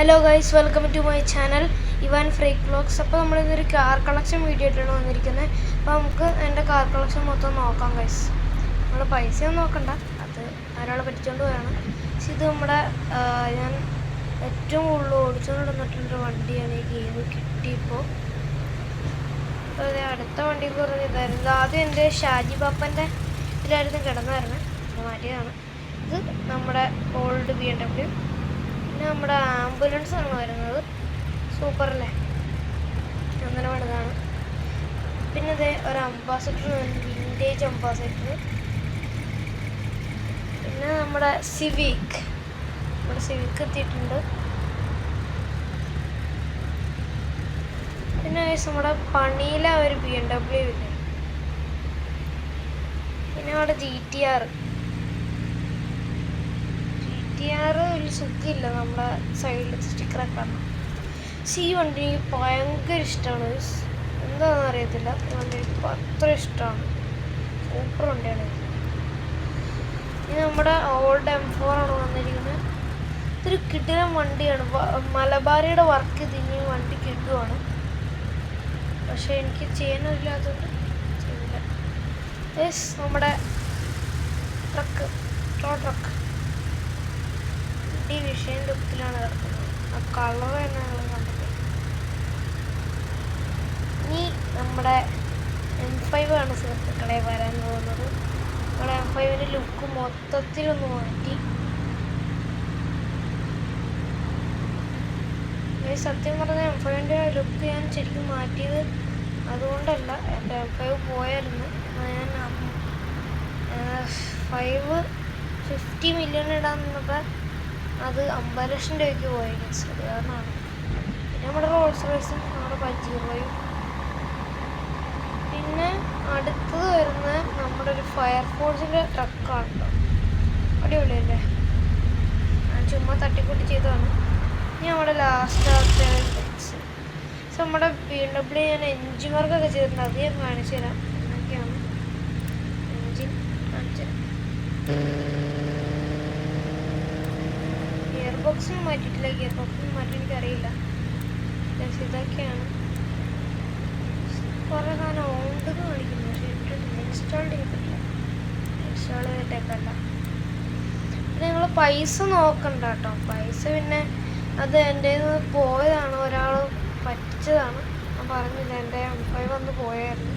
Hello guys, welcome to my channel Ivan freak vlogs. അപ്പോൾ നമ്മളിന്നൊരു car collection video ആയിട്ടാണ് വന്നിരിക്കുന്നത്. അപ്പോൾ നമുക്ക് എൻ്റെ കാർ കളക്ഷൻ മൊത്തം നോക്കാം ഗൈസ്. നമ്മൾ പൈസയൊന്നും നോക്കണ്ട, അത് ഒരാളെ പറ്റിച്ചുകൊണ്ട് പോയാണ്. പക്ഷെ ഇത് നമ്മുടെ ഞാൻ ഏറ്റവും കൂടുതൽ ഓടിച്ചുകൊണ്ട് വന്നിട്ടുള്ളൊരു വണ്ടിയാണ്. ഈ ഗെയിം കിട്ടിയപ്പോൾ അപ്പോൾ അത് അടുത്ത വണ്ടി പറഞ്ഞ് ഇതായിരുന്നു. ആദ്യം എൻ്റെ ഷാജി ബാപ്പൻ്റെ ഇതിലായിരുന്നു കിടന്നായിരുന്നു, അത് മാറ്റിയതാണ്. ഇത് നമ്മുടെ ഓൾഡ് BMW. പിന്നെ നമ്മുടെ ആംബുലൻസ് ആണ് വരുന്നത്, സൂപ്പറല്ലേ, അങ്ങനെ വേണ്ടതാണ്. പിന്നെ ഇത് ഒരു അംബാസഡർ, വിൻറ്റേജ് അംബാസഡർ. പിന്നെ നമ്മുടെ സിവിക് എത്തിയിട്ടുണ്ട്. പിന്നെ നമ്മുടെ പണിയിലെ ഒരു BMW ഇല്ലേ. പിന്നെ നമ്മുടെ GTR ഒരു സുഖമില്ല, നമ്മളെ സൈഡിൽ സ്റ്റിക്കറൊക്കെ ആണ്. പക്ഷേ ഈ വണ്ടി എനിക്ക് ഭയങ്കര ഇഷ്ടമാണ്. എന്താണെന്ന് അറിയത്തില്ല, ഈ വണ്ടി എനിക്ക് അത്ര ഇഷ്ടമാണ്. സൂപ്പർ വണ്ടിയാണ്. ഇത് നമ്മുടെ ഓൾഡ് M4 ആണ് വന്നിരിക്കുന്നത്. ഇതൊരു കിടിലൻ വണ്ടിയാണ്. മലബാരിയുടെ വർക്ക് ഇതിന് വണ്ടി കിട്ടുവാണ്, പക്ഷെ എനിക്ക് ചെയ്യാനില്ലാത്തതുകൊണ്ട് ചെയ്യില്ല. നമ്മുടെ ട്രക്ക്, ട്രക്ക് ഈ വിഷയം ലുക്കിലാണ് കിടക്കുന്നത്. ആ കളർ തന്നെ ഞങ്ങൾ കണ്ടത്. ഇനി നമ്മുടെ M5 ആണ് സുഹൃത്തുക്കളെ വരാൻ പോകുന്നത്. നമ്മുടെ M5ൻ്റെ ലുക്ക് മൊത്തത്തിലൊന്ന് മാറ്റി. സത്യം പറഞ്ഞാൽ M5ൻ്റെ ലുക്ക് ഞാൻ ശരിക്കും മാറ്റിയത് അതുകൊണ്ടല്ല, എൻ്റെ M5 പോയായിരുന്നു. ഞാൻ 50 മില്യൺ ഇടാൻ നിന്നപ്പോൾ അത് 50 ലക്ഷം രൂപയ്ക്ക് പോയി. അത് കാരണമാണ്. പിന്നെ നമ്മുടെ റോൾസ് റോയ്സും നമ്മുടെ പജീറോയും. പിന്നെ അടുത്തത് വരുന്ന നമ്മുടെ ഒരു ഫയർഫോഴ്സിൻ്റെ ട്രക്കാണ് കേട്ടോ. അടിപൊളിയല്ലേ, ഞാൻ ചുമ്മാ തട്ടിക്കൂട്ടി ചെയ്തതാണ്. ഇനി നമ്മുടെ ലാസ്റ്റ് നമ്മുടെ BMW ഞാൻ എൻജിൻ വർക്കൊക്കെ ചെയ്തിട്ടുണ്ട്, അത് ഞാൻ കാണിച്ചു തരാം. എന്നൊക്കെയാണ് എൻജിൻ കാണിച്ചു തരാം. ഗിയർ ബോക്സിന് മാറ്റിയിട്ടില്ല, ഗിയർ ബോക്സിന് മാറ്റി എനിക്കറിയില്ല. ഇതൊക്കെയാണ് കുറേ സാധനം ഓണ്ടെന്ന് കാണിക്കുന്നു, പക്ഷേ ഇൻസ്റ്റാൾ ചെയ്തിട്ടില്ല. ഇൻസ്റ്റാൾ ചെയ്തിട്ടേക്കല്ല. പിന്നെ നിങ്ങൾ പൈസ നോക്കണ്ട കേട്ടോ. പൈസ പിന്നെ അത് എൻ്റെ നിന്ന് പോയതാണ്, ഒരാൾ പറ്റിച്ചതാണ്. ഞാൻ പറഞ്ഞില്ല, എൻ്റെ M5 വന്ന് പോയായിരുന്നു.